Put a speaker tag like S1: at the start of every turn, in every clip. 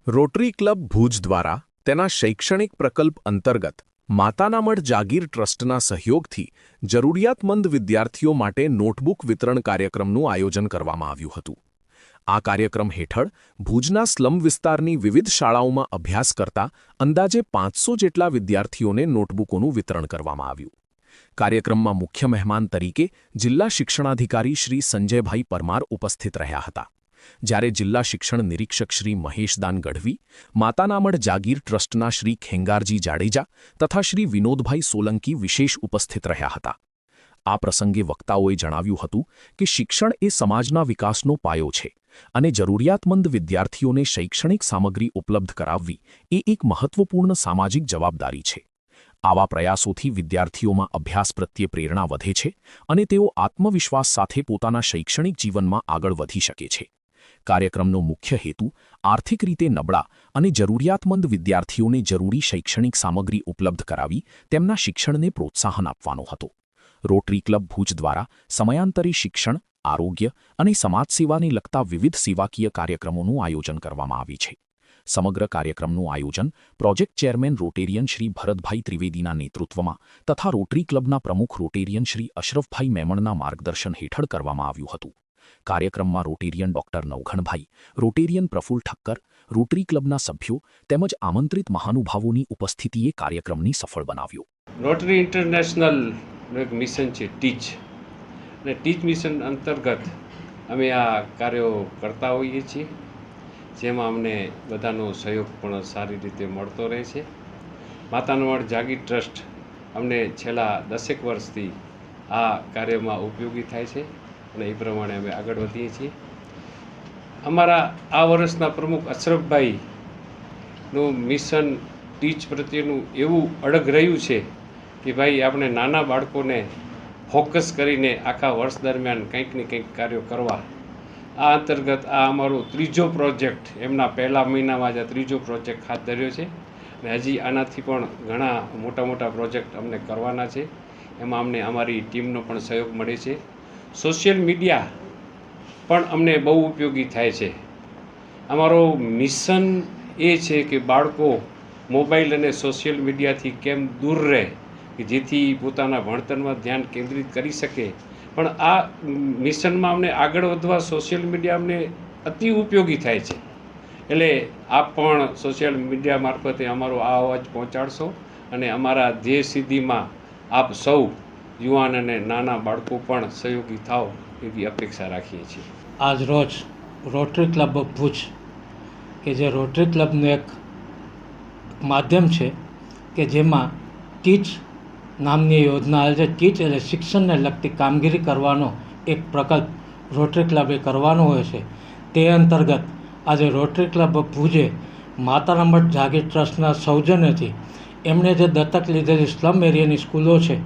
S1: Rotary club Bhuj દ્વારા તેના શૈક્ષણિક પ્રકલ્પ અંતર્ગત માતાના મઢ જાગીર ટ્રસ્ટના સહયોગથી જરૂરિયાતમંદ વિદ્યાર્થીઓ માટે નોટબુક વિતરણ કાર્યક્રમનું આયોજન કરવામાં આવ્યું હતું. આ કાર્યક્રમ હેઠળ ભુજના સ્લમ વિસ્તારની વિવિધ શાળાઓમાં અભ્યાસ કરતા અંદાજે 500 જેટલા વિદ્યાર્થીઓને નોટબુકોનું વિતરણ કરવામાં આવ્યું. કાર્યક્રમમાં મુખ્ય મહેમાન તરીકે જિલ્લા શિક્ષણાધિકારી શ્રી સંજયભાઈ પરમાર ઉપસ્થિત રહ્યા હતા. જ્યારે જિલ્લા શિક્ષણ નિરીક્ષક શ્રી મહેશદાન ગઢવી, માતાના મઢ જાગીર ટ્રસ્ટના શ્રી ખેંગારજી જાડેજા તથા શ્રી વિનોદભાઈ સોલંકી વિશેષ ઉપસ્થિત રહ્યા હતા. આ પ્રસંગે વક્તાઓએ જણાવ્યું હતું કે શિક્ષણ એ સમાજના વિકાસનો પાયો છે અને જરૂરિયાતમંદ વિદ્યાર્થીઓને શૈક્ષણિક સામગ્રી ઉપલબ્ધ કરાવવી એ એક મહત્વપૂર્ણ સામાજિક જવાબદારી છે. આવા પ્રયાસોથી વિદ્યાર્થીઓમાં અભ્યાસ પ્રત્યે પ્રેરણા વધે છે અને તેઓ આત્મવિશ્વાસ સાથે પોતાના શૈક્ષણિક જીવનમાં આગળ વધી શકે છે. કાર્યક્રમનો મુખ્ય હેતુ આર્થિક રીતે નબળા અને જરૂરિયાતમંદ વિદ્યાર્થીઓને જરૂરી શૈક્ષણિક સામગ્રી ઉપલબ્ધ કરાવી તેમના શિક્ષણને પ્રોત્સાહન આપવાનો હતો. રોટરી ક્લબ ભુજ દ્વારા સમયાંતરે શિક્ષણ, આરોગ્ય અને સમાજસેવાને લગતા વિવિધ સેવાકીય કાર્યક્રમોનું આયોજન કરવામાં આવ્યું છે. સમગ્ર કાર્યક્રમનું આયોજન project chairman Rotarian Shri Bharatbhai ત્રિવેદીના નેતૃત્વમાં તથા રોટરી ક્લબના પ્રમુખ રોટેરિયન શ્રી અશરફભાઈ મેમણના માર્ગદર્શન હેઠળ કરવામાં આવ્યું હતું. કાર્યક્રમમાં રોટેરિયન ડોક્ટર નવઘણભાઈ, રોટેરિયન પ્રફુલ ઠક્કર, રોટરી ક્લબના સભ્યો તેમજ આમંત્રિત મહાનુભાવોની ઉપસ્થિતિએ કાર્યક્રમને સફળ બનાવ્યો.
S2: રોટરી ઇન્ટરનેશનલનું એક મિશન છે ટીચ, અને ટીચ મિશન અંતર્ગત અમે આ કાર્યો કરતા હોઈએ છીએ, જેમાં અમને બધાનો સહયોગ પણ સારી રીતે મળતો રહે છે. માતાના મઢ જાગીર ટ્રસ્ટ અમને છેલ્લા 10 વર્ષથી આ કાર્યમાં ઉપયોગી થાય છે અને એ પ્રમાણે અમે આગળ વધીએ છીએ. અમારા આ વર્ષના પ્રમુખ અશરફભાઈનું મિશન ટીચ પ્રત્યેનું એવું અડગ રહ્યું છે કે ભાઈ આપણે નાના બાળકોને ફોકસ કરીને આખા વર્ષ દરમિયાન કંઈક ને કંઈક કાર્યો કરવા. આ અંતર્ગત આ અમારો ત્રીજો પ્રોજેક્ટ, એમના પહેલા મહિનામાં જ આ ત્રીજો પ્રોજેક્ટ હાથ ધર્યો છે અને હજી આનાથી પણ ઘણા મોટા મોટા પ્રોજેક્ટ અમને કરવાના છે. એમાં અમને અમારી ટીમનો પણ સહયોગ મળે છે. સોશિયલ મીડિયા પણ અમને બહુ ઉપયોગી થાય છે. અમારો મિશન એ છે કે બાળકો મોબાઈલ અને સોશિયલ મીડિયાથી કેમ દૂર રહે કે જેથી પોતાના ભણતરમાં ધ્યાન કેન્દ્રિત કરી શકે. પણ આ મિશનમાં અમને આગળ વધવા સોશિયલ મીડિયા અમને અતિ ઉપયોગી થાય છે. એટલે આપ પણ સોશિયલ મીડિયા મારફતે અમારો આ અવાજ પહોંચાડશો અને અમારા ધ્યેય સિદ્ધિમાં આપ સૌ યુવાન અને નાના બાળકો પણ સહયોગી થાવ એવી અપેક્ષા રાખીએ છીએ.
S3: આજ રોજ રોટરી ક્લબ ઓફ ભુજ, કે જે રોટરી ક્લબનું એક માધ્યમ છે કે જેમાં ટીચ નામની યોજના આવે છે. ટીચ એટલે શિક્ષણને લગતી કામગીરી કરવાનો એક પ્રકલ્પ રોટરી ક્લબે કરવાનો હોય છે. તે અંતર્ગત આજે રોટરી ક્લબ ઓફ ભુજે માતાના મઢ જાગીર ટ્રસ્ટના સૌજન્યથી એમણે જે દત્તક લીધેલી સ્લમ એરિયાની સ્કૂલો છે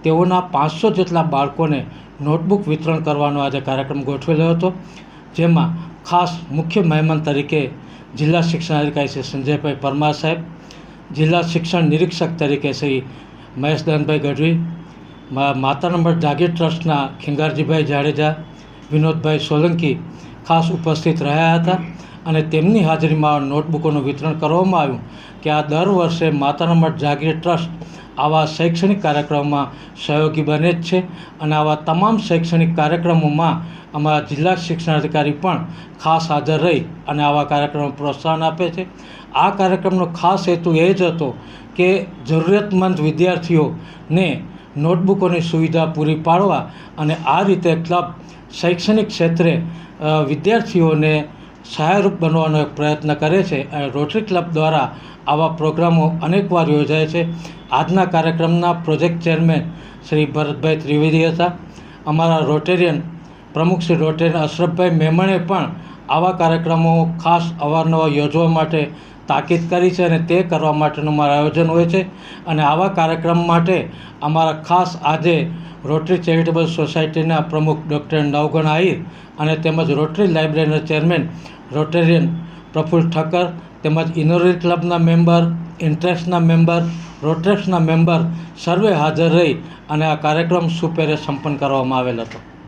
S3: તેઓના 500 જેટલા બાળકોને નોટબુક વિતરણ કરવાનો આજે કાર્યક્રમ ગોઠવેલો હતો. જેમાં ખાસ મુખ્ય મહેમાન તરીકે જિલ્લા શિક્ષણાધિકારી શ્રી સંજયભાઈ પરમાર સાહેબ, જિલ્લા શિક્ષણ નિરીક્ષક તરીકે શ્રી મહેશદાનભાઈ ગઢવી, માતાના મઢ જાગીર ટ્રસ્ટના ખેંગારજીભાઈ જાડેજા, વિનોદભાઈ સોલંકી ખાસ ઉપસ્થિત રહ્યા હતા અને તેમની હાજરીમાં નોટબુકોનું વિતરણ કરવામાં આવ્યું. કે આ દર વર્ષે માતાના મઢ જાગીર ટ્રસ્ટ આવા શૈક્ષણિક કાર્યક્રમોમાં સહયોગી બને જ છે અને આવા તમામ શૈક્ષણિક કાર્યક્રમોમાં અમારા જિલ્લા શિક્ષણાધિકારી પણ ખાસ હાજર રહી અને આવા કાર્યક્રમો પ્રોત્સાહન આપે છે. આ કાર્યક્રમનો ખાસ હેતુ એ જ હતો કે જરૂરિયાતમંદ વિદ્યાર્થીઓને નોટબુકોની સુવિધા પૂરી પાડવા અને આ રીતે ક્લબ શૈક્ષણિક ક્ષેત્રે વિદ્યાર્થીઓને સહાયરૂપ બનવાનો એક પ્રયત્ન કરે છે અને રોટરી ક્લબ દ્વારા આવા પ્રોગ્રામો અનેકવાર યોજાય છે. આજના કાર્યક્રમના પ્રોજેક્ટ ચેરમેન શ્રી ભરતભાઈ ત્રિવેદી હતા. અમારા રોટેરિયન પ્રમુખ શ્રી રોટેરિયન અશરફભાઈ મેમણે પણ આવા કાર્યક્રમો ખાસ અવારનવાર યોજવા માટે તાકીદ કરી છે અને તે કરવા માટેનું અમારું આયોજન હોય છે. અને આવા કાર્યક્રમ માટે અમારા ખાસ આજે રોટરી ચેરિટેબલ સોસાયટીના પ્રમુખ ડૉક્ટર નવઘણ આહિર અને તેમજ રોટરી લાઇબ્રેરીના ચેરમેન રોટેરિયન પ્રફુલ ઠક્કર તેમજ ઇનોરી ક્લબના મેમ્બર, ઇન્ટરેસ્ટના મેમ્બર, રોટેક્સના મેમ્બર સર્વે હાજર રહી અને આ કાર્યક્રમ સુપેરે સંપન્ન કરવામાં આવેલ હતો.